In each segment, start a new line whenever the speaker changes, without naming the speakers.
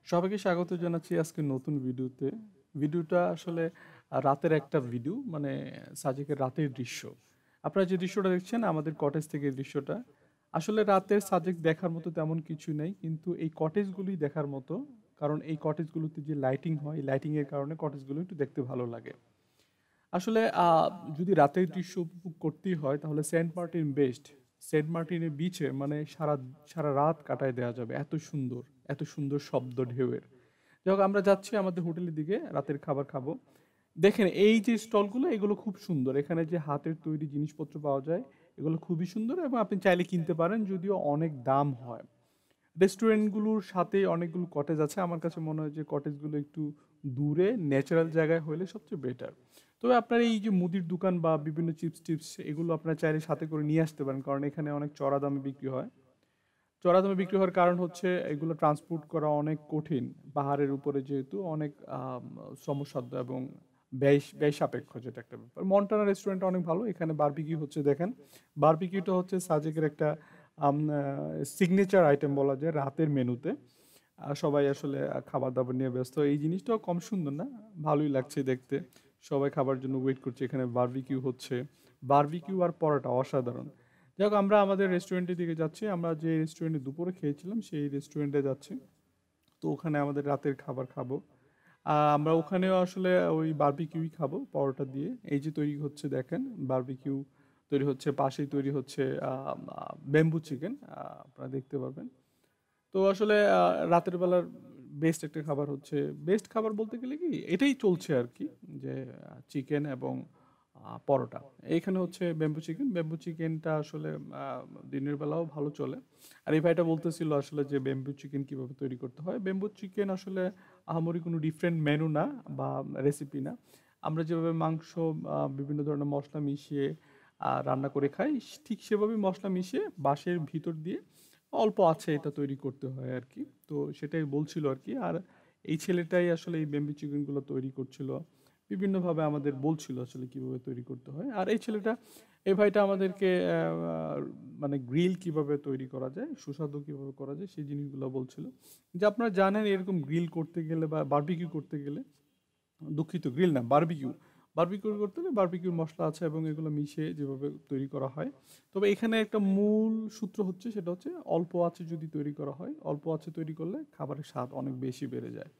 সবাইকে স্বাগত জানাচ্ছি আজকে নতুন ভিডিওতে। ভিডিওটা আসলে রাতের একটা ভিডিও মানে সাজেকের রাতের দৃশ্য। আপনারা যে দৃশ্যটা দেখছেন আমাদের কটেজ থেকে এই দৃশ্যটা। আসলে রাতের সাজেক দেখার মতো তেমন কিছু নেই কিন্তু এই কটেজগুলোই দেখার মতো। কারণ এই কটেজগুলোতে যে লাইটিং হয়, এই লাইটিং এর কারণে কটেজগুলো একটু দেখতে ভালো লাগে। আসলে যদি রাতের দৃশ্য উপভোগ করতেই হয় তাহলে সেন্ট মার্টিন বেস্ট। সেন্ট মার্টিনের বিচে মানে সারা সারা রাত কাটায় দেওয়া যাবে। এত সুন্দর শব্দ ঢেউয়ের। যাই হোক আমরা যাচ্ছি আমাদের হোটেলের দিকে রাতের খাবার খাবো। দেখেন এই যে স্টলগুলো এগুলো খুব সুন্দর। এখানে যে হাতের তৈরি জিনিসপত্র পাওয়া যায় এগুলো খুবই সুন্দর এবং আপনি চাইলে কিনতে পারেন যদিও অনেক দাম হয়। রেস্টুরেন্টগুলোর সাথে অনেকগুলো কটেজ আছে। আমার কাছে মনে হয় যে কটেজগুলো একটু দূরে ন্যাচারাল জায়গায় হলে সবচেয়ে বেটার। তবে আপনার এই যে মুদির দোকান বা বিভিন্ন চিপস-টিপস এগুলো আপনারা চাইলে সাথে করে নিয়ে আসতে পারেন। কারণ এখানে অনেক চড়া দামে বিক্রি হয়। চড়া দামে বিক্রি হওয়ার কারণ হচ্ছে এগুলো ট্রান্সপোর্ট করা অনেক কঠিন। পাহাড়ের উপরে যেহেতু অনেক শ্রমসাধ্য এবং ব্যয় সাপেক্ষ যেটা একটা ব্যাপার। মন্টানা রেস্টুরেন্টটা অনেক ভালো। এখানে বারবিকিউ হচ্ছে দেখেন। বারবিকিউটা হচ্ছে সাজেকের একটা আম আ সিগনেচার আইটেম বলা যায় রাতের মেনুতে। সবাই আসলে খাবার-দাবার নিয়ে ব্যস্ত। এই জিনিসটাও কম সুন্দর না। ভালোই লাগছে দেখতে। সবাই খাবার জন্য ওয়েট করছে। এখানে বারবিকিউ হচ্ছে। বারবিকিউ আর পরোটা অসাধারণ। যাই হোক আমরা আমাদের রেস্টুরেন্টের দিকে যাচ্ছি। আমরা যে রেস্টুরেন্টে দুপুরে খেয়েছিলাম সেই রেস্টুরেন্টে যাচ্ছি। তো ওখানে আমাদের রাতের খাবার খাবো। আমরা ওখানেও আসলে ওই বারবিকিউই খাবো পরোটা দিয়ে। এই যে তৈরি হচ্ছে দেখেন বারবিকিউ তৈরি হচ্ছে, পাশেই তৈরি হচ্ছে আ আ ব্যাম্বু চিকেন। আপনারা দেখতে পারবেন। তো আসলে রাতের বেলার বেস্ট একটা খাবার হচ্ছে বেস্ট খাবার বলতে গেলে কি এটাই চলছে আরকি যে চিকেন এবং পরোটা। এইখানে হচ্ছে ব্যাম্বু চিকেন। ব্যাম্বু চিকেনটা আসলে আ দিনের বেলাও ভালো চলে। আর এই ভাইটা বলতেছিল আসলে যে ব্যাম্বু চিকেন কিভাবে তৈরি করতে হয়। ব্যাম্বু চিকেন আসলে আহামরি কোনো ডিফারেন্ট মেনু না বা রেসিপি না। আমরা যেভাবে মাংস বিভিন্ন ধরনের মসলা মিশিয়ে রান্না করে খাই, ঠিক সেভাবেই মসলা মিশিয়ে বাঁশের ভিতর দিয়ে অল্প আছে এটা তৈরি করতে হয় আরকি। তো সেটাই বলছিল আরকি। আর এই ছেলেটাই আসলে এই ব্যাম্বু চিকেন গুলো তৈরি করছিল। বিভিন্নভাবে আমাদের বলছিল আসলে কিভাবে তৈরি করতে হয়। আর এই ছেলেটা এই ভাইটা আমাদেরকে মানে গ্রিল কিভাবে তৈরি করা যায়, সুস্বাদু কিভাবে করা যায় সেই জিনিসগুলো বলছিল। যে আপনারা জানেন এরকম গ্রিল করতে গেলে বা বারবিকিউ করতে গেলে দুঃখিত গ্রিল না বারবিকিউ। বারবিকিউ করতে হলে বারবিকিউর মসলা আছে এবং এগুলো মিশিয়ে যেভাবে তৈরি করা হয়। তবে এখানে একটা মূল সূত্র হচ্ছে সেটা হচ্ছে অল্প আঁচে যদি তৈরি করা হয়, অল্প আঁচে তৈরি করলে খাবারের স্বাদ অনেক বেশি বেড়ে যায়।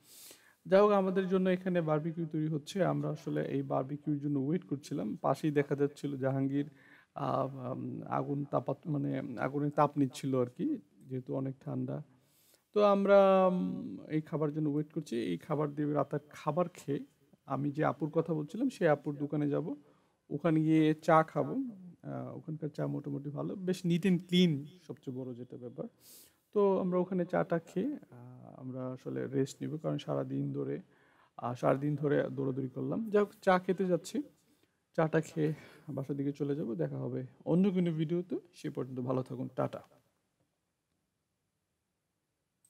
যাই হোক আমাদের জন্য এখানে বারবিকিউ তৈরি হচ্ছে। আমরা আসলে এই বারবিকিউর জন্য ওয়েট করছিলাম। পাশেই দেখা যাচ্ছিল জাহাঙ্গীর আ আম আগুন মানে আগুনের তাপ নিচ্ছিল আরকি। যেহেতু অনেক ঠান্ডা। তো আমরা উম এই খাবার জন্য ওয়েট করছি। এই খাবার দিবে রাতের খাবার খেয়ে আমি যে আপুর কথা বলছিলাম সেই আপুর দোকানে যাবো। ওখানে গিয়ে চা খাবো। ওখানকার চা মোটামুটি ভালো। বেশ নিট অ্যান্ড ক্লিন সবচেয়ে বড় যেটা ব্যাপার। তো আমরা ওখানে চাটা খেয়ে আমরা আসলে রেস্ট নিবো। কারণ সারাদিন ধরে দৌড়াদৌড়ি করলাম। যাই হোক চা খেতে যাচ্ছি। চাটা খেয়ে বাসার দিকে চলে যাবো। দেখা হবে অন্য কোনো ভিডিওতে। সে পর্যন্ত ভালো থাকুন। টাটা।